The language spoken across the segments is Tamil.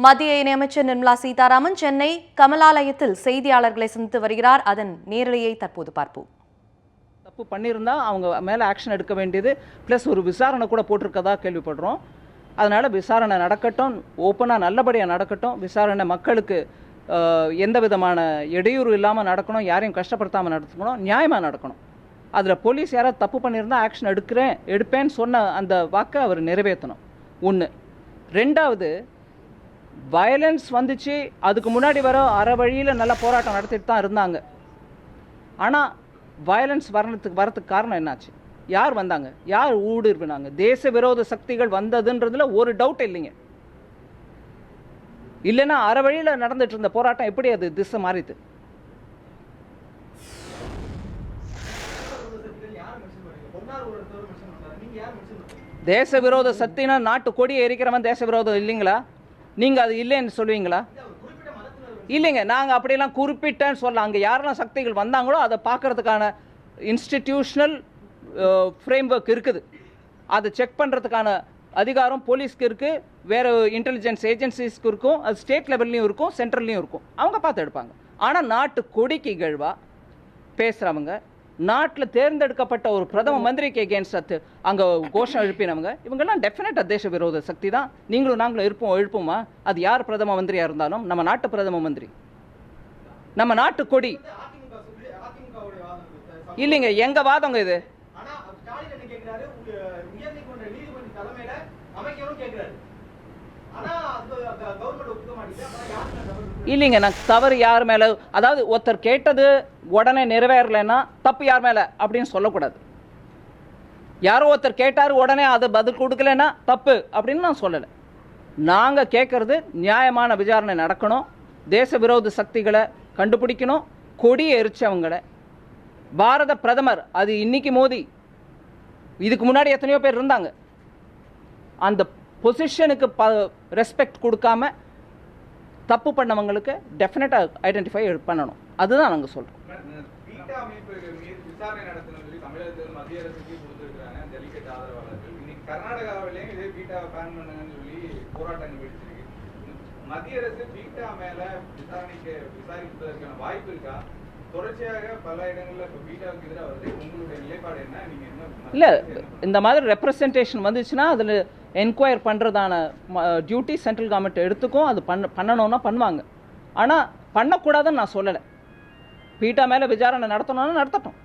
மத்திய இணையமைச்சர் நிர்மலா சீதாராமன் சென்னை கமலாலயத்தில் செய்தியாளர்களை சந்தித்து வருகிறார். அதன் நேரலையை தற்போது பார்ப்போம். தப்பு பண்ணியிருந்தா அவங்க மேலே ஆக்ஷன் எடுக்க வேண்டியது, ப்ளஸ் ஒரு விசாரணை கூட போட்டிருக்கதா கேள்விப்படுறோம். அதனால் விசாரணை நடக்கட்டும், ஓப்பனாக நல்லபடியாக நடக்கட்டும். விசாரணை மக்களுக்கு எந்த விதமான இடையூறு இல்லாமல் நடக்கணும், யாரையும் கஷ்டப்படுத்தாமல் நடத்தணும், நியாயமாக நடக்கணும். அதில் போலீஸ் யாராவது தப்பு பண்ணியிருந்தால் ஆக்ஷன் எடுப்பேன்னு சொன்ன அந்த வாக்கை அவர் நிறைவேற்றணும். ஒன்று. ரெண்டாவது, வயலன்ஸ் வந்துச்சு, அதுக்கு முன்னாடி வர அரை வழியில் நல்ல போராட்டம் நடத்திட்டு தான் இருந்தாங்க. ஆனால் வயலன்ஸ் வரத்துக்கு காரணம் என்னாச்சு? யார் வந்தாங்க? யார் ஊடுருவினாங்க? தேச விரோத சக்திகள் வந்ததுன்றதுல ஒரு டவுட் இல்லைங்க. இல்லைன்னா அரை வழியில் நடந்துட்டு இருந்த போராட்டம் எப்படி அது திசை மாறிது? தேச விரோத சக்தினா நாட்டு கொடியை எரிக்கிறவன் தேச விரோதம் இல்லைங்களா? நீங்கள் அது இல்லைன்னு சொல்லுவீங்களா? இல்லைங்க, நாங்கள் அப்படியெல்லாம் குறிப்பிட்டேன்னு சொல்ல. அங்கே யாரெல்லாம் சக்திகள் வந்தாங்களோ அதை பார்க்கறதுக்கான இன்ஸ்டிடியூஷனல் ஃப்ரேம்வொர்க் இருக்குது. அதை செக் பண்ணுறதுக்கான அதிகாரம் போலீஸ்க்கு இருக்குது, வேறு இன்டெலிஜென்ஸ் ஏஜென்சிஸ்க்கு இருக்கும், அது ஸ்டேட் லெவல்லையும் இருக்கும், சென்ட்ரல்லையும் இருக்கும். அவங்க பார்த்து எடுப்பாங்க. ஆனால் நாட்டு கொடிக்கு இகழ்வா பேசுகிறவங்க, நாட்டில் தேர்ந்தெடுக்கப்பட்ட ஒரு பிரதம மந்திரிக்கு எகேன்ஸ்ட் அங்கே கோஷம் எழுப்பினவங்க, இவங்கெல்லாம் டெஃபினட்டாக தேச விரோத சக்தி தான். நீங்களும் நாங்களும் எழுப்போமா? அது யார் பிரதம மந்திரியாக இருந்தாலும் நம்ம நாட்டு பிரதம மந்திரி, நம்ம நாட்டு கொடி இல்லைங்க. எங்க வாதங்க இது? இல்லைங்க, நான் தவறு யார் மேலே, அதாவது ஒருத்தர் கேட்டது உடனே நிறைவேறலைன்னா தப்பு யார் மேலே அப்படின்னு சொல்லக்கூடாது. யாரோ ஒருத்தர் கேட்டார், உடனே அதை பதில் கொடுக்கலன்னா தப்பு அப்படின்னு நான் சொல்லலை. நாங்கள் கேட்கறது நியாயமான விசாரணை நடக்கணும், தேச விரோத சக்திகளை கண்டுபிடிக்கணும், கொடியை எரிச்சவங்களை. பாரத பிரதமர், அது இன்னைக்கு மோடி, இதுக்கு முன்னாடி எத்தனையோ பேர் இருந்தாங்க, அந்த பொசிஷனுக்கு ரெஸ்பெக்ட் கொடுக்காம தப்பு பண்ணவங்களுக்கு டெஃபினட்டாக ஐடென்டிஃபை பண்ணணும். அதுதான் நாங்கள் சொல்கிறோம். இல்லை, இந்த மாதிரி ரெப்ரசன்டேஷன் வந்துச்சுன்னா அதில் என்கொயர் பண்ணுறதான டியூட்டி சென்ட்ரல் கவர்மெண்ட் எடுத்துக்கும். அது பண்ணணும்னா பண்ணுவாங்க. ஆனால் பண்ணக்கூடாதுன்னு நான் சொல்லலை. பீட்டா மேலே விசாரணை நடத்தணும்னா நடத்தட்டும்.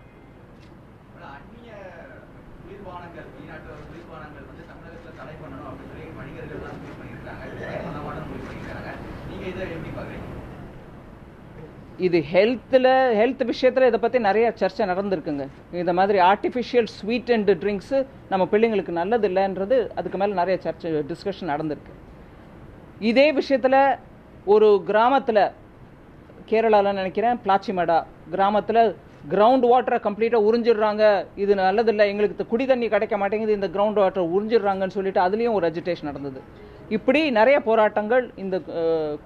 இது ஹெல்த் விஷயத்தில் இதை பற்றி நிறைய சர்ச்சை நடந்திருக்குங்க. இந்த மாதிரி ஆர்டிஃபிஷியல் ஸ்வீட் அண்ட் ட்ரிங்க்ஸு நம்ம பிள்ளைங்களுக்கு நல்லது இல்லைன்றது, அதுக்கு மேலே நிறைய சர்ச்சை டிஸ்கஷன் நடந்திருக்கு. இதே விஷயத்தில் ஒரு கிராமத்தில், கேரளாவில் நினைக்கிறேன், பிளாச்சிமடா கிராமத்தில் கிரவுண்ட் வாட்டரை கம்ப்ளீட்டாக உறிஞ்சிடுறாங்க, இது நல்லதில்லை, எங்களுக்கு குடி தண்ணி கிடைக்க மாட்டேங்குது, இந்த கிரவுண்ட் வாட்டரை உறிஞ்சிடுறாங்கன்னு சொல்லிட்டு அதுலேயும் ஒரு அஜிடேஷன் நடந்தது. இப்படி நிறைய போராட்டங்கள் இந்த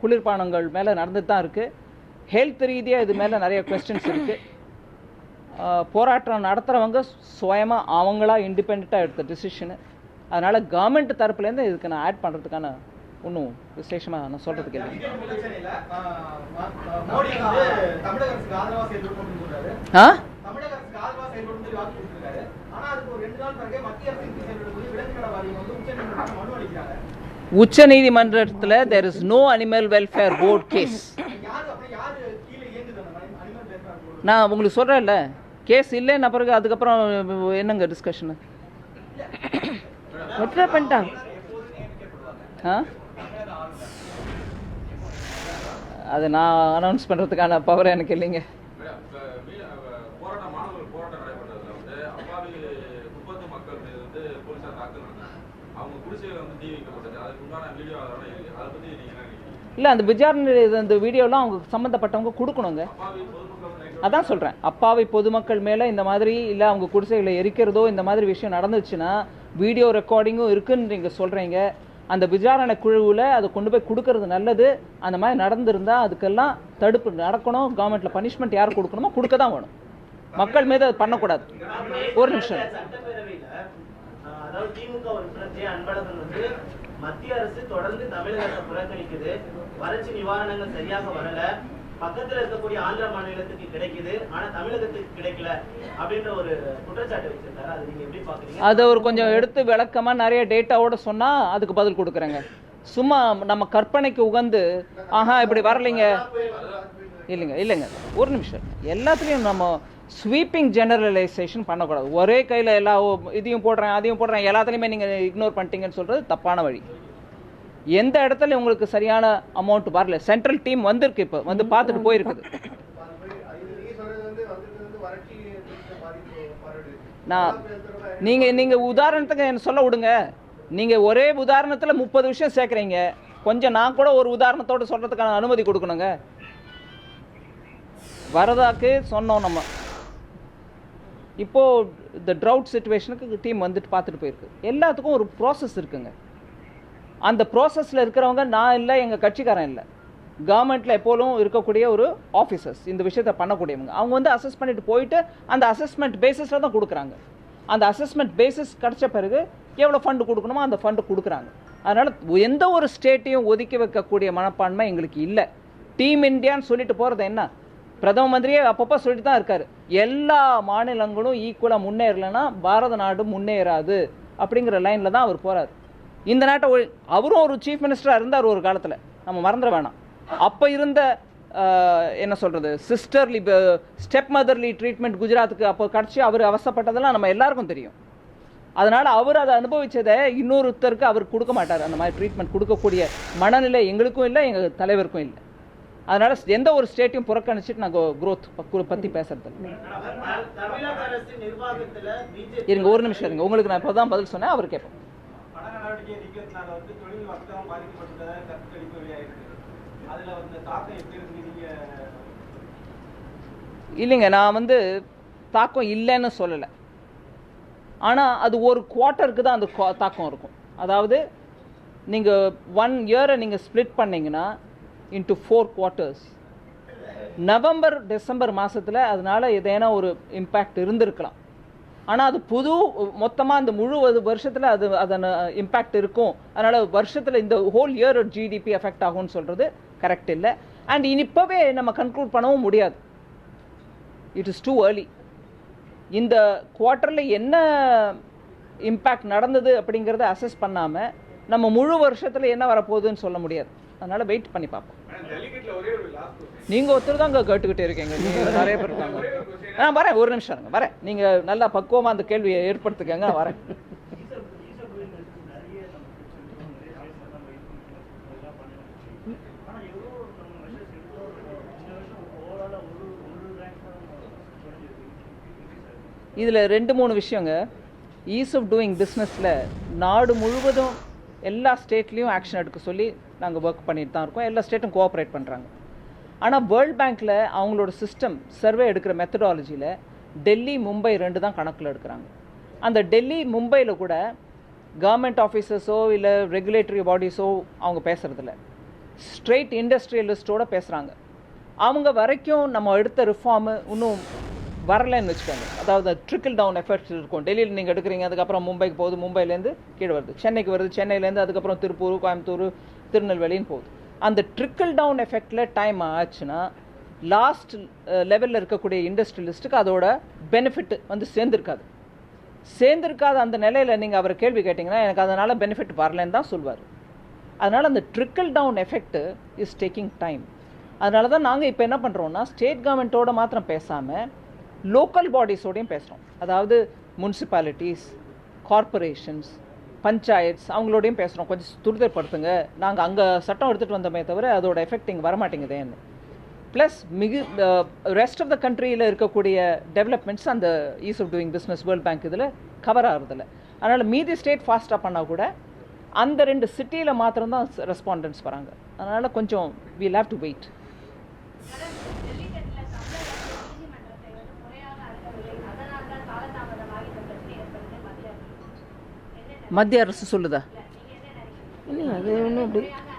குளிர்பானங்கள் மேலே நடந்துட்டு தான் இருக்குது. ஹெல்த் ரீதியாக இது மேலே நிறைய கொஸ்டின்ஸ் இருக்குது. போராட்டம் நடத்துகிறவங்க சுயமாக அவங்களா இண்டிபெண்ட்டாக எடுத்த டிசிஷனு. அதனால் கவர்மெண்ட் தரப்புலேருந்து இதுக்கு நான் ஆட் பண்ணுறதுக்கான ஒன்றும் விசேஷமாக நான் சொல்கிறதுக்கு இல்லை. உச்ச நீதிமன்றத்தில் there is no animal welfare board case. நான் உங்களுக்கு சொல்கிறேன்ல, கேஸ் இல்லைன்னு பிறகு அதுக்கப்புறம் என்னங்க டிஸ்கஷனு? விட்ரா பண்ணிட்டாங்க. அது நான் அனௌன்ஸ் பண்ணுறதுக்கான பவர் எனக்கு இல்லைங்க. இல்லை, அந்த விசாரணை அந்த வீடியோலாம் அவங்க சம்மந்தப்பட்டவங்க கொடுக்கணுங்க. அதான் சொல்கிறேன், அப்பாவி பொதுமக்கள் மேலே இந்த மாதிரி இல்லை அவங்க குடிசைகளை எரிக்கிறதோ இந்த மாதிரி விஷயம் நடந்துச்சுன்னா வீடியோ ரெக்கார்டிங்கும் இருக்குன்னு நீங்கள் சொல்கிறீங்க. அந்த விசாரணை குழுவில் அதை கொண்டு போய் கொடுக்கறது நல்லது. அந்த மாதிரி நடந்திருந்தால் அதுக்கெல்லாம் தடுப்பு நடக்கணும். கவர்மெண்ட்டில் பனிஷ்மெண்ட் யார் கொடுக்கணுமோ கொடுக்க தான் வேணும். மக்கள் மீது அது பண்ணக்கூடாது. ஒரு நிமிஷம். மத்திய அரசு தொடர்ந்து தமிழகத்தை புறக்கணிக்குது, வறட்சி நிவாரணங்கள் சரியாக வரல, பக்கத்துல இருக்கக்கூடிய ஆந்திர மாநிலத்துக்கு கிடைக்குது ஆனா தமிழகத்துக்கு கிடைக்கல அப்படின்ற ஒரு குற்றச்சாட்டு வச்சிருக்காரு. அது நீங்க எப்படி பாக்குறீங்க? அதை ஒரு கொஞ்சம் எடுத்து விளக்கமா நிறைய டேட்டாவோட சொன்னா அதுக்கு பதில் கொடுக்குறேங்க. சும்மா நம்ம கற்பனைக்கு உகந்து ஆஹா இப்படி வரலைங்க இல்லைங்க ஒரு நிமிஷம். எல்லாத்துலேயும் நம்ம ஸ்வீப்பிங் ஜெனரலைசேஷன் பண்ணக்கூடாது. ஒரே கையில் எல்லா இதையும் போடுறேன் அதையும் போடுறேன் எல்லாத்துலேயுமே நீங்கள் இக்னோர் பண்ணிட்டீங்கன்னு சொல்கிறது தப்பான வழி. எந்த இடத்துல உங்களுக்கு சரியான அமௌண்ட் வரல, சென்ட்ரல் டீம் வந்திருக்கு, இப்போ வந்து பார்த்துட்டு போயிருக்குது. நான் நீங்கள் உதாரணத்துக்கு என்ன சொல்ல விடுங்க. நீங்கள் ஒரே உதாரணத்தில் 30 விஷயம் சேர்க்குறீங்க. கொஞ்சம் நான் கூட ஒரு உதாரணத்தோடு சொல்கிறதுக்கான அனுமதி கொடுக்கணுங்க. வரதாக்கு சொன்னோம் நம்ம. இப்போது இந்த ட்ரவுட் சிச்சுவேஷனுக்கு டீம் வந்துட்டு பார்த்துட்டு போயிருக்கு. எல்லாத்துக்கும் ஒரு ப்ராசஸ் இருக்குங்க. அந்த ப்ராசஸில் இருக்கிறவங்க நான் இல்லை, எங்கள் கட்சிக்காரன் இல்லை, கவர்மெண்ட்டில் எப்போதும் இருக்கக்கூடிய ஒரு ஆஃபீஸர்ஸ் இந்த விஷயத்தை பண்ணக்கூடியவங்க. அவங்க வந்து அசஸ் பண்ணிட்டு போயிட்டு அந்த அசஸ்மெண்ட் பேசிஸில் தான் கொடுக்குறாங்க. அந்த அசஸ்மெண்ட் பேசிஸ் கிடச்ச பிறகு எவ்வளோ ஃபண்டு கொடுக்கணுமோ அந்த ஃபண்டு கொடுக்குறாங்க. அதனால் எந்த ஒரு ஸ்டேட்டையும் ஒதுக்கி வைக்கக்கூடிய மனப்பான்மை எங்களுக்கு இல்லை. டீம் இந்தியான்னு சொல்லிட்டு போகிறது என்ன, பிரதம மந்திரியே அப்பப்போ சொல்லிட்டு தான் இருக்காரு, எல்லா மாநிலங்களும் ஈக்குவலாக முன்னேறலைன்னா பாரத நாடு முன்னேறாது அப்படிங்கிற லைனில் தான் அவர் போகிறார். இந்த நாட்டை அவரும் ஒரு சீஃப் மினிஸ்டராக இருந்தார் ஒரு காலத்தில், நம்ம மறந்துட வேணாம். அப்போ இருந்த என்ன சொல்கிறது சிஸ்டர்லி ஸ்டெப் மதர்லி ட்ரீட்மெண்ட் குஜராத்துக்கு அப்போ கிடச்சி அவர் அவசப்பட்டதெல்லாம் நம்ம எல்லாருக்கும் தெரியும். அதனால் அவர் அதை அனுபவித்ததை இன்னொருத்தருக்கு அவர் கொடுக்க மாட்டார். அந்த மாதிரி ட்ரீட்மெண்ட் கொடுக்கக்கூடிய மனநிலை எங்களுக்கும் இல்லை, எங்கள் தலைவருக்கும் இல்லை. அதனால் எந்த ஒரு ஸ்டேட்டையும் புறக்கணிச்சிட்டு நாங்கள் க்ரோத் பற்றி பேசுறது. இருங்க ஒரு நிமிஷம் இருங்க, உங்களுக்கு நான் இப்போ தான் பதில் சொன்னேன், அவர் கேட்போம். இல்லைங்க, நான் வந்து தாக்கம் இல்லைன்னு சொல்லலை. ஆனால் அது ஒரு குவார்ட்டருக்கு தான் அந்த தாக்கம் இருக்கும். அதாவது நீங்கள் 1 இயரை நீங்கள் ஸ்ப்ளிட் பண்ணிங்கன்னா இன்ட்டு 4 குவார்ட்டர்ஸ், நவம்பர் டிசம்பர் மாதத்தில் அதனால் ஏதேனா ஒரு இம்பேக்ட் இருந்திருக்கலாம். ஆனால் அது மொத்தமாக அந்த முழு வருஷத்தில் அதன் இம்பேக்ட் இருக்கும். அதனால் வருஷத்தில் இந்த ஹோல் இயர் ஜிடிபி எஃபெக்ட் ஆகும்னு சொல்கிறது கரெக்ட் இல்லை. அண்ட் இப்போவே நம்ம கன்க்ளூட் பண்ணவும் முடியாது. It is too early. இந்த குவார்ட்டரில் என்ன இம்பேக்ட் நடந்தது அப்படிங்கிறத அசஸ் பண்ணாமல் நம்ம முழு வருஷத்தில் என்ன வரப்போகுதுன்னு சொல்ல முடியாது. அதனால் வெயிட் பண்ணி பார்ப்போம். நீங்கள் ஒருத்தர் தான் அங்கே கேட்டுக்கிட்டே இருக்கீங்க, நீங்கள் நிறைய பேர் இருக்காங்க. நான் வரேன், ஒரு நிமிஷம் இருங்க, வரேன். நீங்கள் நல்லா பக்குவமாக அந்த கேள்வியை ஏற்படுத்திக்கங்க, வரேன். இதில் 2-3 விஷயங்க. ஈஸ் ஆஃப் டூயிங் பிஸ்னஸில் நாடு முழுவதும் எல்லா ஸ்டேட்லேயும் ஆக்ஷன் எடுக்க சொல்லி நாங்கள் ஒர்க் பண்ணிட்டு தான் இருக்கோம். எல்லா ஸ்டேட்டும் கோஆப்ரேட் பண்ணுறாங்க. ஆனால் வேர்ல்ட் பேங்க்கில் அவங்களோட சிஸ்டம் சர்வே எடுக்கிற மெத்தடாலஜியில் டெல்லி மும்பை 2 தான் கணக்கில் எடுக்கிறாங்க. அந்த டெல்லி மும்பையில் கூட கவர்மெண்ட் ஆஃபீஸர்ஸோ இல்லை ரெகுலேட்டரி பாடிஸோ அவங்க பேசுகிறதில்ல, ஸ்ட்ரெயிட் இண்டஸ்ட்ரியலிஸ்ட்டோடு பேசுகிறாங்க. அவங்க வரைக்கும் நம்ம எடுத்த ரிஃபார்மு இன்னும் வரலைன்னு வச்சுக்கோங்க. அதாவது ட்ரிக்கிள் டவுன் எஃபெக்ட்ஸ் இருக்கும். டெல்லியில் நீங்கள் எடுக்கிறீங்க, அதுக்கப்புறம் மும்பைக்கு போகுது, மும்பைலேருந்து கீழே வருது, சென்னைக்கு வருது, சென்னையிலேருந்து அதுக்கப்புறம் திருப்பூர், கோயம்புத்தூர், திருநெல்வேலின்னு போகுது. அந்த ட்ரிக்கிள் டவுன் எஃபெக்டில் டைம் ஆச்சுன்னா லாஸ்ட் லெவலில் இருக்கக்கூடிய இண்டஸ்ட்ரியலிஸ்ட்டுக்கு அதோட பெனிஃபிட் வந்து சேர்ந்துருக்காது. அந்த நிலையில் நீங்கள் அவரை கேள்வி கேட்டிங்கன்னா எனக்கு அதனால் பெனிஃபிட் வரலன்னு தான் சொல்வார். அதனால் அந்த trickle down effect is taking time. அதனால தான் நாங்கள் இப்போ என்ன பண்ணுறோன்னா ஸ்டேட் கவர்மெண்ட்டோட மாத்திரம் பேசாமல் லோக்கல் பாடிஸோடையும் பேசுகிறோம். அதாவது முனிசிபாலிட்டிஸ், கார்பரேஷன்ஸ், பஞ்சாயத்ஸ் அவங்களோடையும் பேசுகிறோம். கொஞ்சம் துரிதப்படுத்துங்க, நாங்கள் அங்கே சட்டம் எடுத்துகிட்டு வந்தோமே தவிர அதோட எஃபெக்ட் இங்கே வரமாட்டேங்குதேன்னு. ப்ளஸ் ரெஸ்ட் ஆஃப் த கண்ட்ரியில் இருக்கக்கூடிய டெவலப்மெண்ட்ஸ் அந்த ease of doing business World Bank இதில் கவர் ஆகிறதில்ல. அதனால் மீதி ஸ்டேட் ஃபாஸ்ட்டாக பண்ணால் கூட அந்த 2 சிட்டியில் மாத்திரம்தான் ரெஸ்பாண்டன்ஸ் வராங்க. அதனால் கொஞ்சம் we'll have to wait. மத்திய அரசு சொல்லுதா?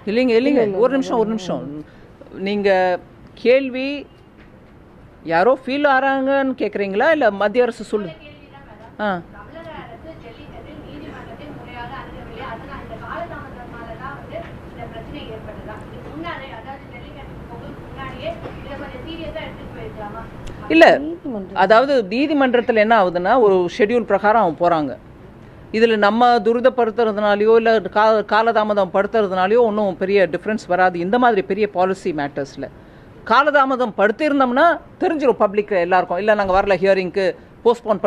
இல்லைங்க ஒரு நிமிஷம். நீங்கள் கேள்வி யாரோ ஃபீல் ஆகிறாங்கன்னு கேட்குறீங்களா இல்லை மத்திய அரசு சொல்லுது? இல்லை, அதாவது நீதிமன்றத்தில் என்ன ஆகுதுன்னா ஒரு ஷெட்யூல் பிரகாரம் அவங்க போகிறாங்க. இதில் நம்ம துரிதப்படுத்துறதுனாலையோ இல்லை காலதாமதம் படுத்துறதுனாலையோ ஒன்றும் பெரிய டிஃப்ரென்ஸ் வராது. இந்த மாதிரி பெரிய பாலிசி மேட்டர்ஸில் காலதாமதம் படுத்திருந்தோம்னா தெரிஞ்சிடும் பப்ளிக் எல்லாருக்கும். இல்லை நாங்கள் வரல ஹியரிங்க்கு, போஸ்ட்போன்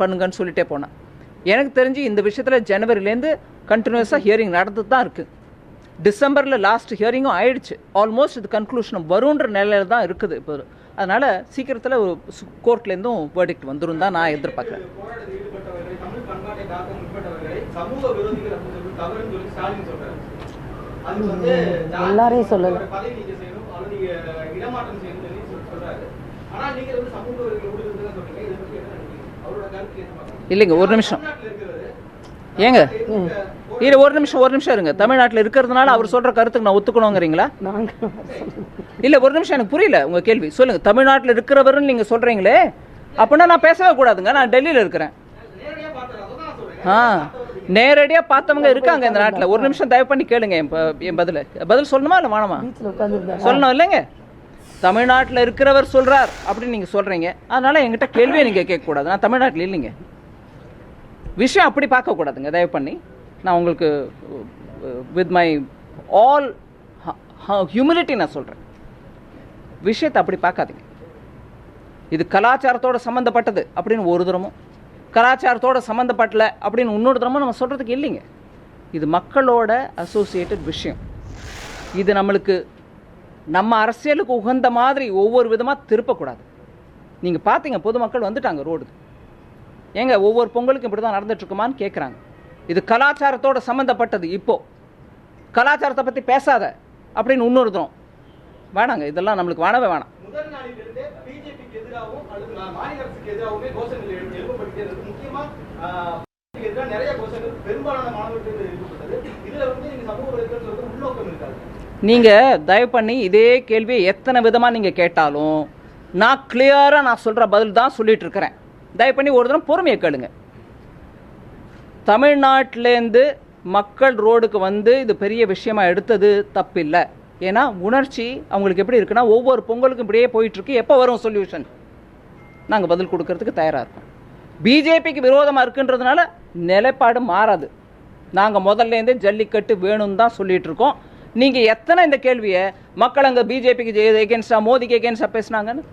பண்ணுங்கன்னு சொல்லிட்டே போனேன். எனக்கு தெரிஞ்சு இந்த விஷயத்தில் ஜனவரிலேருந்து கண்டினியூஸாக ஹியரிங் நடந்துட்டு தான் இருக்குது. டிசம்பரில் லாஸ்ட் ஹியரிங்கும் ஆயிடுச்சு. ஆல்மோஸ்ட் இது கன்க்ளூஷன் வருன்ற நிலையில் தான் இருக்குது இப்போ. அதனால் சீக்கிரத்தில் ஒரு கோர்ட்லேருந்தும் வேர்டிக்ட் வந்துடும் தான் நான் எதிர்பார்க்குறேன். எல்லாரையும் சொல்லல. இல்லைங்க, ஒரு நிமிஷம் ஏங்க, இல்லை ஒரு நிமிஷம் இருங்க. தமிழ்நாட்டில் இருக்கிறதுனால அவர் சொல்கிற கருத்துக்கு நான் ஒத்துக்கணுங்கிறீங்களா? இல்லை ஒரு நிமிஷம், எனக்கு புரியல உங்கள் கேள்வி. சொல்லுங்கள். தமிழ்நாட்டில் இருக்கிறவருன்னு நீங்கள் சொல்கிறீங்களே, அப்படின்னா நான் பேசவே கூடாதுங்க. நான் டெல்லியில் இருக்கிறேன். நேரடியாக பார்த்தவங்க இருக்காங்க இந்த நாட்டில். ஒரு நிமிஷம் தயவு பண்ணி கேளுங்க. என் பதில் சொல்லணுமா இல்லை வேணாமா? சொல்லணும் இல்லைங்க. தமிழ்நாட்டில் இருக்கிறவர் சொல்கிறார் அப்படின்னு நீங்கள் சொல்கிறீங்க. அதனால் என்கிட்ட கேள்வியை நீங்கள் கேட்கக்கூடாது. நான் தமிழ்நாட்டில் இல்லைங்க. விஷயம் அப்படி பார்க்கக்கூடாதுங்க தயவு பண்ணி. நான் உங்களுக்கு வித் மை ஆல் ஹியூமிலிட்டி நான் சொல்கிறேன், விஷயத்தை அப்படி பார்க்காதீங்க. இது கலாச்சாரத்தோடு சம்மந்தப்பட்டது அப்படின்னு ஒரு தரமும், கலாச்சாரத்தோடு சம்மந்தப்படல அப்படின்னு இன்னொரு தரமும் நம்ம சொல்கிறதுக்கு இல்லைங்க. இது மக்களோட அசோசியேட்டட் விஷயம். இது நம்மளுக்கு நம்ம அரசியலுக்கு உகந்த மாதிரி ஒவ்வொரு விதமாக திருப்பக்கூடாது. நீங்கள் பார்த்தீங்க, பொதுமக்கள் வந்துட்டாங்க ரோடு. ஏங்க ஒவ்வொரு பொங்கலுக்கும் இப்படி தான் நடந்துட்டுருக்குமான்னு கேட்குறாங்க. இது கலாச்சாரத்தோடு சம்மந்தப்பட்டது. இப்போது கலாச்சாரத்தை பற்றி பேசாத அப்படின்னு இன்னொரு தரம் வேணாங்க. இதெல்லாம் நம்மளுக்கு வேணவே வேணாம். முதல் நாளிலிருந்தே பிஜேபிக்கு எதிராகவும் அல்லது மாநில அரசுக்கு எதிராகவுமே கோஷங்கள் எழுப்பப்பட்டே இருக்கு. முக்கியமா எதிராக நிறைய கோஷங்கள் பெரும்பாலான மாணவர்களுக்கு எழுப்பப்பட்டது. இதுல நீங்க சமூக வலைதளத்தில் உள்நோக்கம் இருக்காது. நீங்கள் தயவு பண்ணி இதே கேள்வியை எத்தனை விதமாக நீங்கள் கேட்டாலும் நான் கிளியராக நான் சொல்கிற பதில் தான் சொல்லிட்டு இருக்கிறேன். தயவு பண்ணி ஒரு தரம் பொறுமையை கேளுங்க. தமிழ்நாட்டிலேருந்து மக்கள் ரோடுக்கு வந்து இது பெரிய விஷயமா எடுத்தது தப்பில்லை. ஏன்னா உணர்ச்சி அவங்களுக்கு எப்படி இருக்குன்னா, ஒவ்வொரு பொங்கலுக்கும் இப்படியே போயிட்டுருக்கு. எப்போ வரும் சொல்யூஷன்? நாங்கள் பதில் கொடுக்கறதுக்கு தயாராக இருக்கோம். பிஜேபிக்கு விரோதமாக இருக்குன்றதுனால நிலைப்பாடு மாறாது. நாங்கள் முதல்லேருந்தே ஜல்லிக்கட்டு வேணும்னு தான் சொல்லிட்டு இருக்கோம். நீங்கள் எத்தனை இந்த கேள்வியை மக்கள் அங்கே பிஜேபிக்கு எகென்ஸ்டாக, மோதிக்கு எகென்ஸ்டாக பேசினாங்கன்னு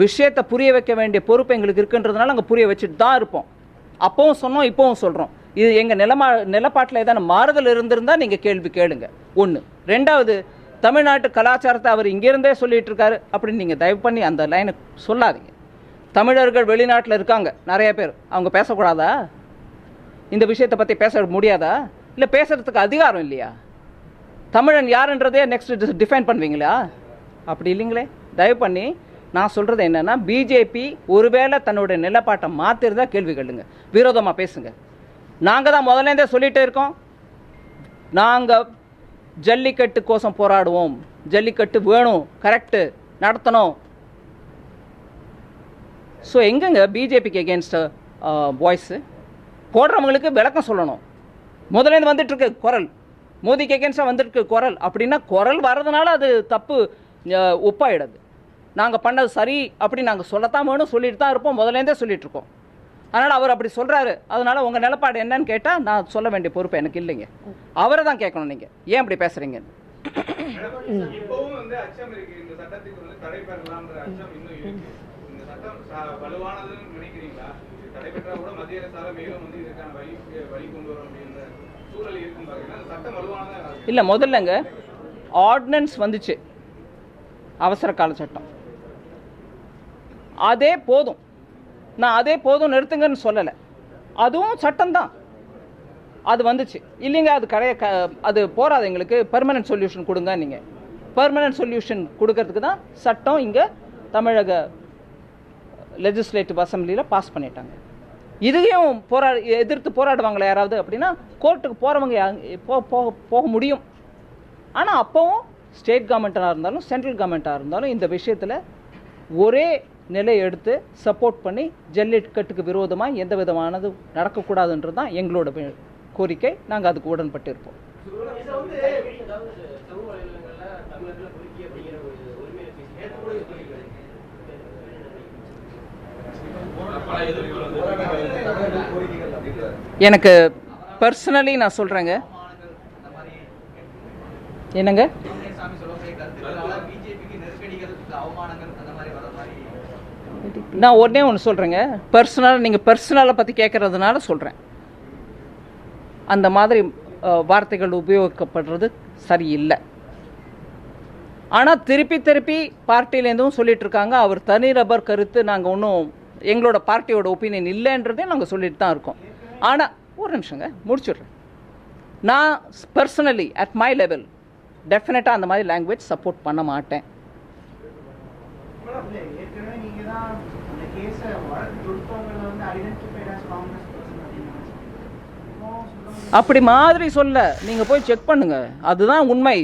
விஷயத்தை புரிய வைக்க வேண்டிய பொறுப்பு எங்களுக்கு இருக்குன்றதுனால அங்கே புரிய வச்சுட்டு தான் இருப்போம். அப்பவும் சொன்னோம், இப்போவும் சொல்கிறோம். இது எங்கள் நிலப்பாட்டில் ஏதான மாறுதல் இருந்திருந்தால் நீங்கள் கேள்வி கேளுங்க. ஒன்று. ரெண்டாவது, தமிழ்நாட்டு கலாச்சாரத்தை அவர் இங்கேருந்தே சொல்லிட்டு இருக்காரு அப்படின்னு நீங்கள் தயவு பண்ணி அந்த லைனை சொல்லாதீங்க. தமிழர்கள் வெளிநாட்டில் இருக்காங்க நிறைய பேர். அவங்க பேசக்கூடாதா? இந்த விஷயத்தை பற்றி பேச முடியாதா? இல்லை பேசுகிறதுக்கு அதிகாரம் இல்லையா? தமிழன் யாருன்றதே நெக்ஸ்ட் டிஃபைன் பண்ணுவீங்களா? அப்படி இல்லைங்களே. தயவு பண்ணி நான் சொல்கிறது என்னென்னா, பிஜேபி ஒருவேளை தன்னுடைய நிலப்பாட்டை மாற்றிருந்தா கேள்வி கேளுங்க, விரோதமாக பேசுங்க. நாங்கள் தான் முதலேருந்தே சொல்லிகிட்டே இருக்கோம், நாங்கள் ஜல்லிக்கட்டு கோசம் போராடுவோம், ஜல்லிக்கட்டு வேணும், கரெக்டு நடத்தணும். ஸோ எங்கெங்க பிஜேபிக்கு எகென்ஸ்ட் வாய்ஸு போடுறவங்களுக்கு விளக்கம் சொல்லணும். முதலேருந்து வந்துட்டுருக்கு குரல், மோதிக்கு எகென்ஸ்டாக வந்துருக்கு குரல். அப்படின்னா குரல் வர்றதுனால அது தப்பு ஒப்பாயிடுது. நாங்கள் பண்ணது சரி அப்படின்னு நாங்கள் சொல்லத்தான் வேணும், சொல்லிட்டு தான் இருப்போம், முதலேருந்தே சொல்லிகிட்ருக்கோம். அதனால் அவர் அப்படி சொல்கிறாரு. அதனால் உங்கள் நிலப்பாடு என்னன்னு கேட்டால் நான் சொல்ல வேண்டிய பொறுப்பு எனக்கு இல்லைங்க. அவரை தான் கேட்கணும், நீங்கள் ஏன் அப்படி பேசுகிறீங்க? இப்பவும் அச்சம் இருக்கு, இந்த சட்டத்துக்கு தடை பெறலாம்ன்ற அச்சம் இன்னும் இருக்கு. இந்த சட்டம் வலுவானதுன்னு நினைக்கிறீங்களா? தடை பெற்றா கூட மத்திய அரசால மேலும் இதுக்கான வழி கொண்டு வரும் அப்படின்ற சூழல் இருக்கும் பாருங்கன்னா, அந்த சட்டம் வலுவானதா இல்லை. முதல்லங்க ஆர்டினன்ஸ் வந்துச்சு, அவசர கால சட்டம். அதே போதும், நான் அதே போதும் நிறுத்துங்கன்னு சொல்லலை. அதுவும் சட்டம்தான், அது வந்துச்சு இல்லைங்க. அது அது போராது. எங்களுக்கு பெர்மனன்ட் சொல்யூஷன் கொடுங்க. நீங்கள் பெர்மனன்ட் சொல்யூஷன் கொடுக்கறதுக்கு தான் சட்டம் இங்கே தமிழக லெஜிஸ்லேட்டிவ் அசம்பிளியில் பாஸ் பண்ணிட்டாங்க. இதையும் எதிர்த்து போராடுவாங்களே யாராவது அப்படின்னா, கோர்ட்டுக்கு போகிறவங்க போக முடியும். ஆனால் அப்போவும் ஸ்டேட் கவர்மெண்ட்டாக இருந்தாலும் சென்ட்ரல் கவர்மெண்ட்டாக இருந்தாலும் இந்த விஷயத்தில் ஒரே நிலை எடுத்து சப்போர்ட் பண்ணி ஜல்லிக்கட்டுக்கு விரோதமாக எந்த விதமானது நடக்கக்கூடாதுன்றது தான் எங்களோட கோரிக்கை. நாங்கள் அதுக்கு உடன்பட்டு இருப்போம். எனக்கு பர்சனலி நான் சொல்றேங்க. என்னங்க? நான் உடனே ஒன்று சொல்றேங்க. பர்சனல், நீங்க பர்சனலை பத்தி கேட்கறதுனால சொல்றேன். அந்த மாதிரி வார்த்தைகள் உபயோகிக்கப்படுறது சரியில்லை. ஆனால் திருப்பி பார்ட்டிலேருந்தும் சொல்லிட்டு இருக்காங்க, அவர் தனிநபர் கருத்து, நாங்கள் ஒன்றும் எங்களோட பார்ட்டியோட ஒப்பீனியன் இல்லைன்றதே நாங்கள் சொல்லிட்டு தான் இருக்கோம். ஆனால் ஒரு நிமிஷங்க முடிச்சுடுறேன். நான் பர்சனலி அட் மை லெவல் டெஃபினட்டாக அந்த மாதிரி லாங்குவேஜ் சப்போர்ட் பண்ண மாட்டேன். அப்படி மாதிரி சொல்ல நீங்க போய் செக் பண்ணுங்க, அதுதான் உண்மை.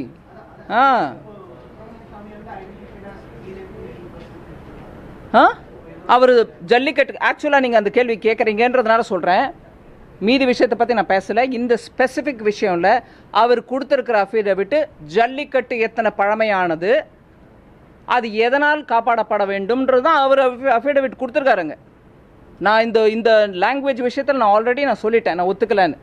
அவர் ஜல்லிக்கட்டு ஆக்சுவலா நீங்க அந்த கேள்வி கேட்குறீங்கன்றதுனால சொல்றேன். மீதி விஷயத்தை பத்தி நான் பேசல. இந்த ஸ்பெசிபிக் விஷயம்ல அவர் கொடுத்திருக்கிற அஃபிடவிட் ஜல்லிக்கட்டு எத்தனை பழமையானது, அது எதனால் காப்பாடப்பட வேண்டும்ன்றது தான் அவர் அஃபிடவிட் கொடுத்துருக்காருங்க. நான் இந்த லாங்குவேஜ் விஷயத்தில் நான் ஆல்ரெடி சொல்லிட்டேன், நான் ஒத்துக்கலன்னு.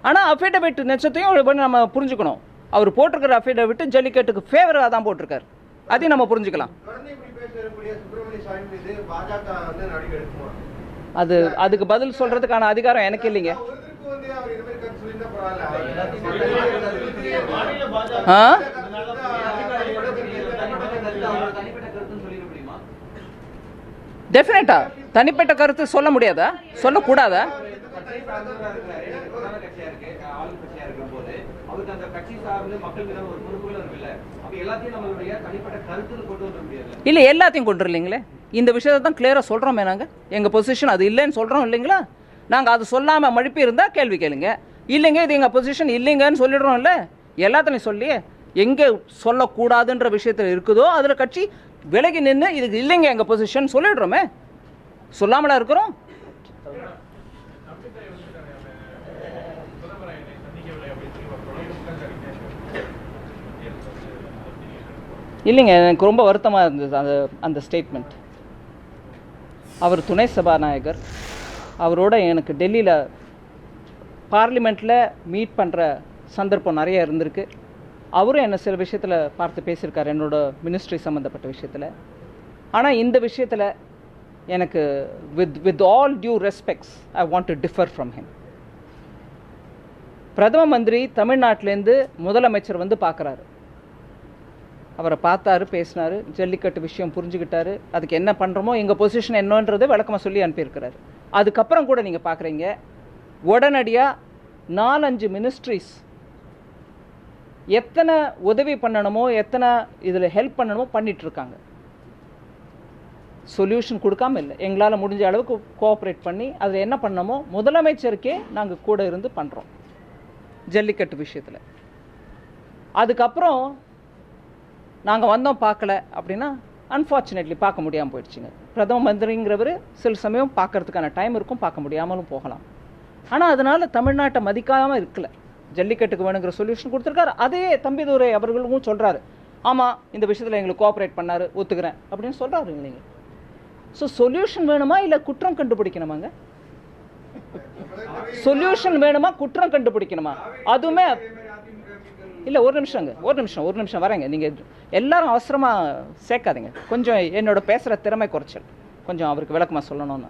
ஆனால் அஃபிடவிட் நெச்சத்தையும் நம்ம புரிஞ்சுக்கணும். அவர் போட்டிருக்கிற அஃபிடவிட் ஜல்லிக்கட்டுக்கு ஃபேவராக தான் போட்டிருக்காரு, அதையும் நம்ம புரிஞ்சுக்கலாம். அதுக்கு பதில் சொல்றதுக்கான அதிகாரம் எனக்கு இல்லைங்க. டெஃபினட்டா தனிப்பட்ட கருத்து சொல்ல முடியாதா, சொல்லக்கூடாதா? இல்ல எல்லாத்தையும் கொண்டு இல்லைங்களே. இந்த விஷயத்தை தான் கிளியரா சொல்றோமே நாங்க. எங்க பொசிஷன் அது இல்லைன்னு சொல்றோம் இல்லைங்களா. நாங்க அது சொல்லாம மழுப்பி இருந்தா கேள்வி கேளுங்க. இல்லைங்க இது எங்க பொசிஷன் இல்லைங்கன்னு சொல்லிடுறோம் இல்ல. எல்லாத்தையும் சொல்லி எங்க சொல்லக்கூடாதுன்ற விஷயத்துல இருக்குதோ அதுல கட்சி விலகி நின்று இதுக்கு இல்லைங்க எங்க பொசிஷன் சொல்லிடுறோமே. சொல்லாமலா இருக்கிறோம். இல்லைங்க, எனக்கு ரொம்ப வருத்தமாக இருந்தது அந்த ஸ்டேட்மெண்ட். அவர் துணை சபாநாயகர், அவரோட எனக்கு டெல்லியில் பார்லிமெண்ட்டில் மீட் பண்ணுற சந்தர்ப்பம் நிறைய இருந்திருக்கு. அவரும் என்னை சில விஷயத்தில் பார்த்து பேசியிருக்கார், என்னோட மினிஸ்ட்ரி சம்மந்தப்பட்ட விஷயத்தில். ஆனால் இந்த விஷயத்தில் எனக்கு with all due respects I want to differ from him. பிரதம மந்திரி தமிழ்நாட்டிலேருந்து முதலமைச்சர் வந்து பார்க்குறாரு, அவரை பார்த்தாரு, பேசினாரு, ஜல்லிக்கட்டு விஷயம் புரிஞ்சுக்கிட்டாரு, அதுக்கு என்ன பண்ணுறோமோ எங்கள் பொசிஷன் என்னன்றது விளக்கமாக சொல்லி அனுப்பியிருக்கிறாரு. அதுக்கப்புறம் கூட நீங்கள் பார்க்குறீங்க உடனடியாக 4-5 மினிஸ்ட்ரிஸ் எத்தனை உதவி பண்ணணுமோ எத்தனை இதில் ஹெல்ப் பண்ணணுமோ பண்ணிகிட்ருக்காங்க. சொல்யூஷன் கொடுக்காம இல்லை, எங்களால் முடிஞ்ச அளவுக்கு கோஆப்ரேட் பண்ணி அதில் என்ன பண்ணணுமோ முதலமைச்சருக்கே நாங்கள் கூட இருந்து பண்ணுறோம் ஜல்லிக்கட்டு விஷயத்தில். அதுக்கப்புறம் நாங்கள் வந்தோம் பார்க்கல அப்படின்னா அன்ஃபார்ச்சுனேட்லி பார்க்க முடியாமல் போயிடுச்சுங்க. பிரதம மந்திரிங்கிறவர் சில சமயம் பார்க்கறதுக்கான டைம் இருக்கும், பார்க்க முடியாமலும் போகலாம். ஆனால் அதனால் தமிழ்நாட்டை மதிக்காமல் இருக்கல. ஜல்லிக்கட்டுக்கு வேணுங்கிற சொல்யூஷன் கொடுத்துருக்காரு. அதே தம்பிதுரை அவர்களும் சொல்கிறாரு, ஆமாம் இந்த விஷயத்தில் எங்களுக்கு கோஆப்ரேட் பண்ணார், ஒத்துக்கிறேன் அப்படின்னு சொல்கிறாரு இல்லைங்க. ஸோ சொல்யூஷன் வேணுமா இல்லை குற்றம் கண்டுபிடிக்கணுமாங்க? சொல்யூஷன் வேணுமா குற்றம் கண்டுபிடிக்கணுமா? அதுவுமே இல்லை. ஒரு நிமிஷம் வரேங்க. நீங்கள் எல்லாரும் அவசரமாக சேர்க்காதீங்க. கொஞ்சம் என்னோட பேசுகிற திறமை குறைச்சல், கொஞ்சம் அவருக்கு விளக்கமாக சொல்லணும்னு.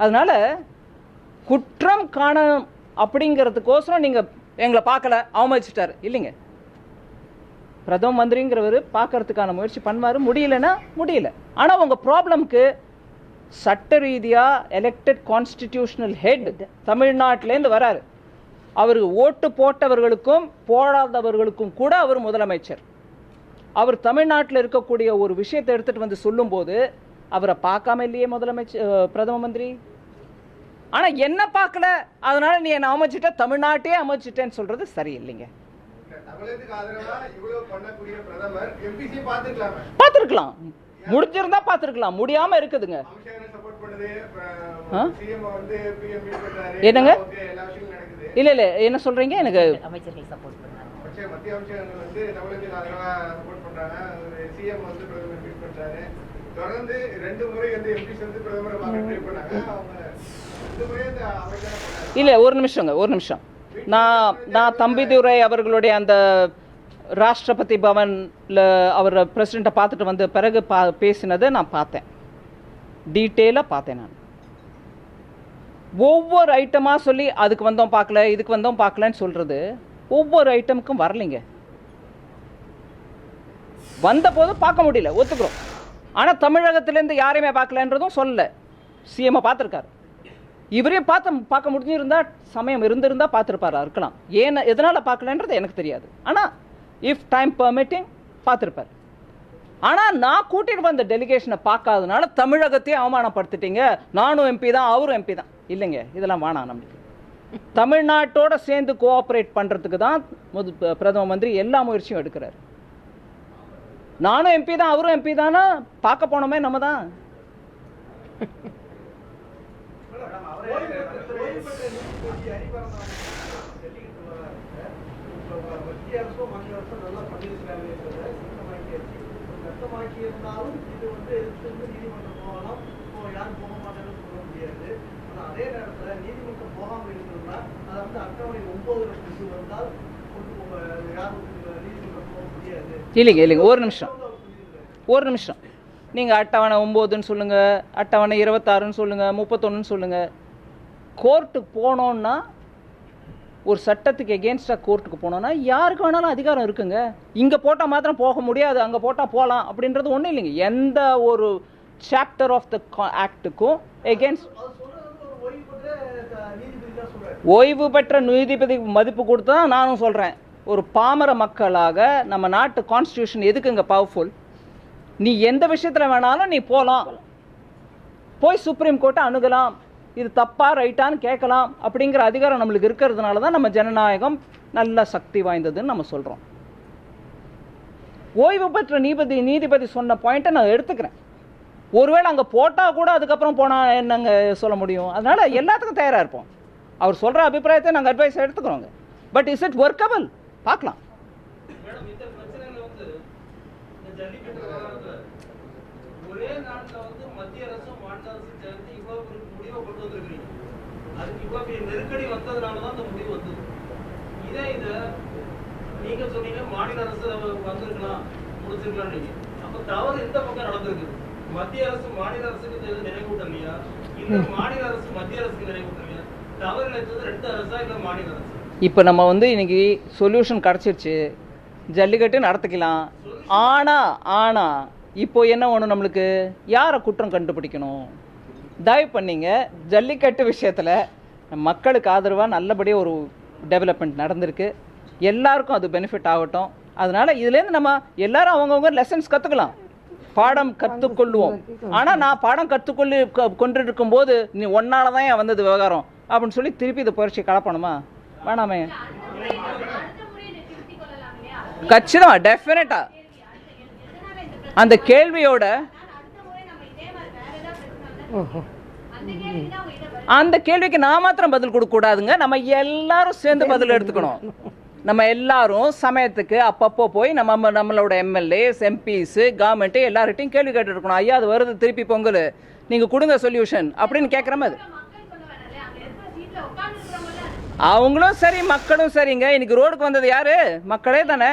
அதனால் குற்றம் காண அப்படிங்கிறதுக்கோசரம் நீங்கள் எங்களை பார்க்கல, அவமதிச்சிட்டாரு இல்லைங்க. பிரதம மந்திரிங்கிறவர் பார்க்கறதுக்கான முயற்சி பண்ணுவார், முடியலன்னா முடியல. ஆனால் உங்கள் ப்ராப்ளம்க்கு சட்ட ரீதியாக எலெக்டட் கான்ஸ்டிடியூஷனல் ஹெட் தமிழ்நாட்டிலேருந்து வராரு. அவர் ஓட்டு போட்டவர்களுக்கும் போடாதவர்களுக்கும் கூட அவர் முதலமைச்சர். அவர் தமிழ்நாட்டில் இருக்கக்கூடிய ஒரு விஷயத்தை எடுத்துகிட்டு வந்து சொல்லும்போது அவரை பார்க்காம இல்லையே முதலமைச்சர் பிரதம மந்திரி. ஆனால் என்ன பார்க்கல, அதனால நீ என்னை அமைச்சிட்ட, தமிழ்நாட்டையே அமைச்சிட்டேன்னு சொல்றது சரியில்லைங்க. பார்த்துருக்கலாம், முடிஞ்சிருந்தா பார்த்துருக்கலாம், முடியாம இருக்குதுங்க. என்னங்க? இல்ல என்ன சொல்றீங்க? எனக்கு மத்திய அமைச்சர்கள் வந்து தமிழகத்தில் அதனால சப்போர்ட் பண்றாங்க. சிஎம் வந்து பிரதமர் மீட் பண்றாரு. தொடர்ந்து 2 முறை வந்து எம்பிஸ் வந்து பிரதமரை பார்க்க ட்ரை பண்ணாங்க. அவங்க 2 முறை அந்த அமைச்சரை பண்ணாங்க. இல்லை, ஒரு நிமிஷம். நான் தம்பிதுரை அவர்களுடைய அந்த ராஷ்டிரபதி பவனில் அவர் பிரசிடெண்ட்டை பார்த்துட்டு வந்த பிறகு பேசினதை நான் பார்த்தேன், டீட்டெயிலாக பார்த்தேன். நான் ஒவ்வொரு ஐட்டமாக சொல்லி அதுக்கு வந்தோம் பார்க்கல, இதுக்கு வந்தோம் பார்க்கலன்னு சொல்கிறது ஒவ்வொரு ஐட்டமுக்கும் வரலைங்க. வந்த போது பார்க்க முடியல, ஒத்துக்கிறோம். ஆனால் தமிழகத்திலேருந்து யாரையுமே பார்க்கலன்றதும் சொல்லலை. சிஎம்ஐ பார்த்துருக்காரு. இவரையும் பார்க்க முடிஞ்சிருந்தா, சமயம் இருந்திருந்தா பார்த்துருப்பாரா இருக்கலாம். எதனால் பார்க்கலன்றது எனக்கு தெரியாது. ஆனால் இஃப் டைம் பெர்மிட்டிங் பார்த்துருப்பார். ஆனால் நான் கூட்டிகிட்டு வந்த டெலிகேஷனை பார்க்காதனால தமிழகத்தையே அவமானப்படுத்திட்டீங்க, நானும் எம்பி தான் அவரும் எம்பி தான். இல்லைங்க, இதெல்லாம் வேணாம். நம்மளுக்கு தமிழ்நாட்டோட சேர்ந்து கோஆப்ரேட் பண்ணுறதுக்கு தான் பிரதம மந்திரி எல்லா முயற்சியும் எடுக்கிறார். நானும் எம்பி தான் அவரும் எம்பி தானா பார்க்க போனோமே நம்ம தான். இல்லைங்க, ஒரு நிமிஷம். நீங்கள் அட்டவணை 9ன்னு சொல்லுங்கள், அட்டவணை 26ன்னு சொல்லுங்கள், 31ன்னு சொல்லுங்கள். கோர்ட்டுக்கு போனோன்னா, ஒரு சட்டத்துக்கு எகென்ஸ்டாக கோர்ட்டுக்கு போனோன்னா யாருக்கு வேணாலும் அதிகாரம் இருக்குங்க. இங்கே போட்டால் மாத்திரம் போக முடியாது, அங்கே போட்டால் போகலாம் அப்படின்றது ஒன்றும் இல்லைங்க. எந்த ஒரு சாப்டர் ஆஃப் த ஆக்டுக்கும் எகென்ஸ்ட் ஓய்வு பெற்ற நீதிபதி மதிப்பு கொடுத்து தான் நானும் சொல்கிறேன். ஒரு பாமர மக்களாக நம்ம நாட்டு கான்ஸ்டியூஷன் எதுக்குங்க பவர்ஃபுல்? நீ எந்த விஷயத்தில் வேணாலும் நீ போகலாம், போய் சுப்ரீம் கோர்ட்டை அணுகலாம், இது தப்பா ரைட்டான்னு கேட்கலாம் அப்படிங்கிற அதிகாரம் நம்மளுக்கு இருக்கிறதுனால தான் நம்ம ஜனநாயகம் நல்ல சக்தி வாய்ந்ததுன்னு நம்ம சொல்கிறோம். ஓய்வு பெற்ற நீதிபதி சொன்ன பாயிண்ட்டை நான் எடுத்துக்கிறேன். ஒருவேளை அங்கே போட்டால் கூட அதுக்கப்புறம் போனால் என்னங்க சொல்ல முடியும்? அதனால எல்லாத்துக்கும் தயாராக இருப்போம். அவர் சொல்கிற அபிப்பிராயத்தை நாங்கள் அட்வைஸ் எடுத்துக்கிறோங்க. But is it workable? பார்க்கலாம். ஒரே நாட்டில் வந்து மத்திய அரசும் மாநில அரசும் சேர்ந்து இவ்வளவு ஒரு முடிவை கொண்டு வந்திருக்கிறீங்க. அதுக்கு இவ்வளவு பெரிய நெருக்கடி வந்ததுனால தான் அந்த முடிவு வந்தது. இதை நீங்க சொன்னீங்க மாநில அரசு வந்திருக்கலாம், முடிச்சிருக்கலாம். நீங்க அப்ப தவறு எந்த பக்கம் நடந்திருக்கு? மத்திய அரசு மாநில அரசுக்கு நினைவூட்டலையா, இல்ல மாநில அரசு மத்திய அரசுக்கு நினைவூட்டலையா? தவறு நினைத்தது 2 அரசா இல்ல மாநில அரசு? இப்போ நம்ம வந்து இன்னைக்கு சொல்யூஷன் கிடச்சிருச்சு, ஜல்லிக்கட்டு நடத்திக்கலாம். ஆனா இப்போ என்ன வேணும் நம்மளுக்கு? யாரை குற்றம் கண்டுபிடிக்கணும்? தயவு பண்ணிங்க, ஜல்லிக்கட்டு விஷயத்தில் மக்களுக்கு ஆதரவாக நல்லபடியாக ஒரு டெவலப்மெண்ட் நடந்திருக்கு. எல்லாருக்கும் அது பெனிஃபிட் ஆகட்டும். அதனால் இதுலேருந்து நம்ம எல்லாரும் அவங்கவுங்க லெசன்ஸ் கற்றுக்கலாம், பாடம் கற்றுக்கொள்வோம். ஆனால் நான் பாடம் கொண்டு இருக்கும்போது நீ ஒன்னால தான் ஏன் வந்தது விவகாரம் அப்படின்னு சொல்லி திருப்பி இதை புரட்சி கலப்பணுமா? வேணாமே. கச்சிதமா, டெஃபினட்டா அந்த கேள்வியோட அந்த கேள்விக்கு நான் மாத்திரம் பதில் கொடுக்க கூடாதுங்க. நம்ம எல்லாரும் சேர்ந்து பதில் எடுத்துக்கணும். நம்ம எல்லாரும் சமயத்துக்கு அப்பப்போ போய் நம்மளோட எம்எல்ஏஸ், எம்பிஸ், கவர்மெண்ட் எல்லார்கிட்டையும் கேள்வி கேட்டு இருக்கணும். ஐயா அது வருது திருப்பி பொங்கல், நீங்க கொடுங்க சொல்யூஷன் அப்படின்னு கேட்குற மாதிரி. அவங்களும் சரி மக்களும் சரிங்க. இன்னைக்கு ரோடுக்கு வந்தது யாரு? மக்களே தானே.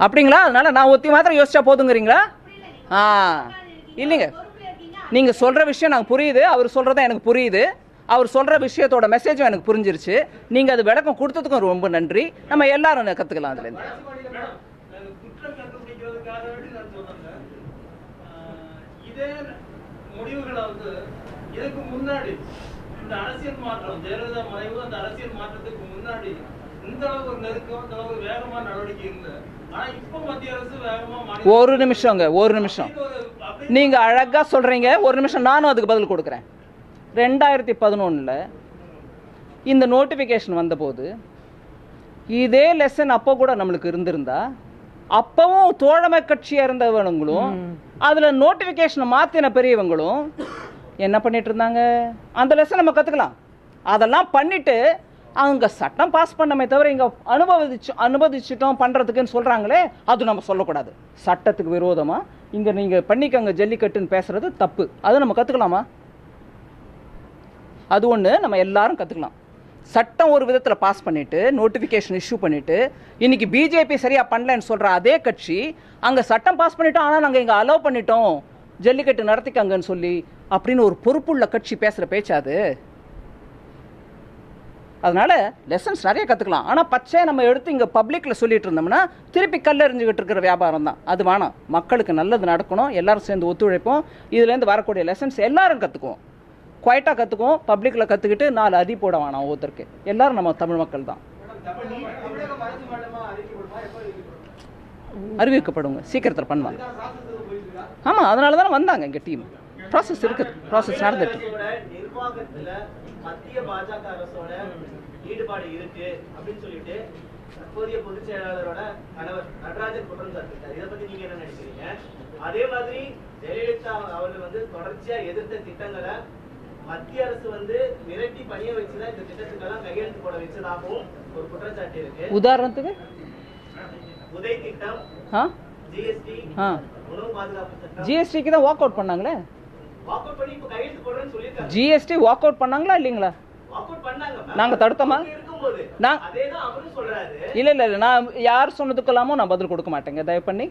அப்படிங்களா? அதனால நான் ஒத்தி மாத்திரம் யோசிச்சா போதுங்கிறீங்களா? இல்லைங்க, நீங்க சொல்ற விஷயம் எனக்கு புரியுது, அவர் சொல்றதா எனக்கு புரியுது, அவர் சொல்ற விஷயத்தோட மெசேஜும் எனக்கு புரிஞ்சிருச்சு. நீங்க அது விளக்கம் கொடுத்ததுக்கும் ரொம்ப நன்றி. நம்ம எல்லாரும் கத்துக்கலாம் அதுல இருந்து. இதே முடிவுகளை வந்து இதுக்கு முன்னாடி இந்த அரசியல் மாற்றம், ஜெயலலிதா மறைவு, அந்த அரசியல் மாற்றத்துக்கு முன்னாடி இந்த அளவுக்கு ஒரு நெருக்கம், இந்த அளவுக்கு வேகமான நடவடிக்கை இல்லை. ஆனா இப்ப மத்திய அரசு வேகமா ஒரு நிமிஷம் நீங்க அழகா சொல்றீங்க. ஒரு நிமிஷம் நானும் அதுக்கு பதில் கொடுக்குறேன். 2011 இந்த நோட்டிஃபிகேஷன் வந்தபோது இதே லெசன் அப்போ கூட நம்மளுக்கு இருந்திருந்தா, அப்பவும் தோழமை கட்சியா இருந்தவங்களும் அதுல நோட்டிஃபிகேஷனை மாத்தின பெரியவங்களும் என்ன பண்ணிட்டு இருந்தாங்க? அந்த லெசன் நம்ம கத்துக்கலாம். அதெல்லாம் பண்ணிட்டு அங்கே சட்டம் பாஸ் பண்ணமே தவிர இங்கே அனுமதிச்சிட்டோம் பண்ணுறதுக்குன்னு சொல்கிறாங்களே, அது நம்ம சொல்லக்கூடாது. சட்டத்துக்கு விரோதமாக இங்கே நீங்கள் பண்ணிக்கங்க ஜல்லிக்கட்டுன்னு பேசுகிறது தப்பு. அது நம்ம கற்றுக்கலாமா? அது ஒன்று நம்ம எல்லாரும் கற்றுக்கலாம். சட்டம் ஒரு விதத்தில் பாஸ் பண்ணிவிட்டு நோட்டிஃபிகேஷன் இஷ்யூ பண்ணிவிட்டு இன்றைக்கி பிஜேபி சரியாக பண்ணலன்னு சொல்கிற அதே கட்சி அங்கே சட்டம் பாஸ் பண்ணிட்டோம், ஆனால் நாங்கள் இங்கே அலோவ் பண்ணிட்டோம் ஜல்லிக்கட்டு நடத்திக்கங்கன்னு சொல்லி அப்படின்னு ஒரு பொறுப்புள்ள கட்சி பேசுகிற பேச்சாது. அதனால் லெசன்ஸ் நிறைய கற்றுக்கலாம். ஆனால் பச்சை நம்ம எடுத்து இங்கே பப்ளிக்கில் சொல்லிட்டு இருந்தோம்னா திருப்பி கல்லெறிஞ்சிக்கிட்டு இருக்கிற வியாபாரம் தான். அது வேணாம். மக்களுக்கு நல்லது நடக்கணும், எல்லோரும் சேர்ந்து ஒத்துழைப்போம். இதுலேருந்து வரக்கூடிய லெசன்ஸ் எல்லோரும் கற்றுக்குவோம், குவைட்டாக கற்றுக்குவோம். பப்ளிக்கில் கற்றுக்கிட்டு 4 அடி போட வேணாம் ஒவ்வொருத்தருக்கு. எல்லோரும் நம்ம தமிழ் மக்கள் தான். அறிவிக்கப்படுங்க, சீக்கிரத்தில் பண்ணுவாங்க. ஆமாம், அதனால தானே வந்தாங்க இங்கே டீம். ப்ராசஸ் இருக்குது, ப்ராசஸ் நடந்துட்டு. நிர்வாகத்துல மத்திய பாஜக அரசோட ஈடுபாடு இருக்கு அப்படின்னு சொல்லிட்டு தற்போதைய பொதுச் செயலாளரோட கணவர் நடராஜன் குற்றம் சாட்டிருக்காரு. இதை பத்தி நீங்க என்ன நினைக்கிறீங்க? அதே மாதிரி ஜெயலலிதா அவர்கள் தொடர்ச்சியா எதிர்த்த திட்டங்களை மத்திய அரசு மிரட்டி பணிய வச்சுதான் இந்த திட்டத்துக்கெல்லாம் கையெழுத்து போட வச்சதாகவும் ஒரு குற்றச்சாட்டு இருக்கு. உதாரணத்துக்கு உதய் திட்டம், ஜிஎஸ்டி, உணவு பாதுகாப்பு திட்டம். ஜிஎஸ்டிக்கு தான் வாக் அவுட் பண்ணாங்களே. வாக் அவுட் பண்ணி இப்ப கையெழுத்து போடுறேன்னு சொல்லிருக்காங்க. ஜிஎஸ்டி வாக் அவுட் பண்ணாங்களா இல்லைங்களா? வாக் அவுட் பண்ணாங்க. நாங்க தடுத்தோமா? அதேதான் அவரும் சொல்றாரு. இல்ல நான் யார் சொன்னதுக்கெல்லாமோ நான் பதில் கொடுக்க மாட்டேங்க, தயவு பண்ணி.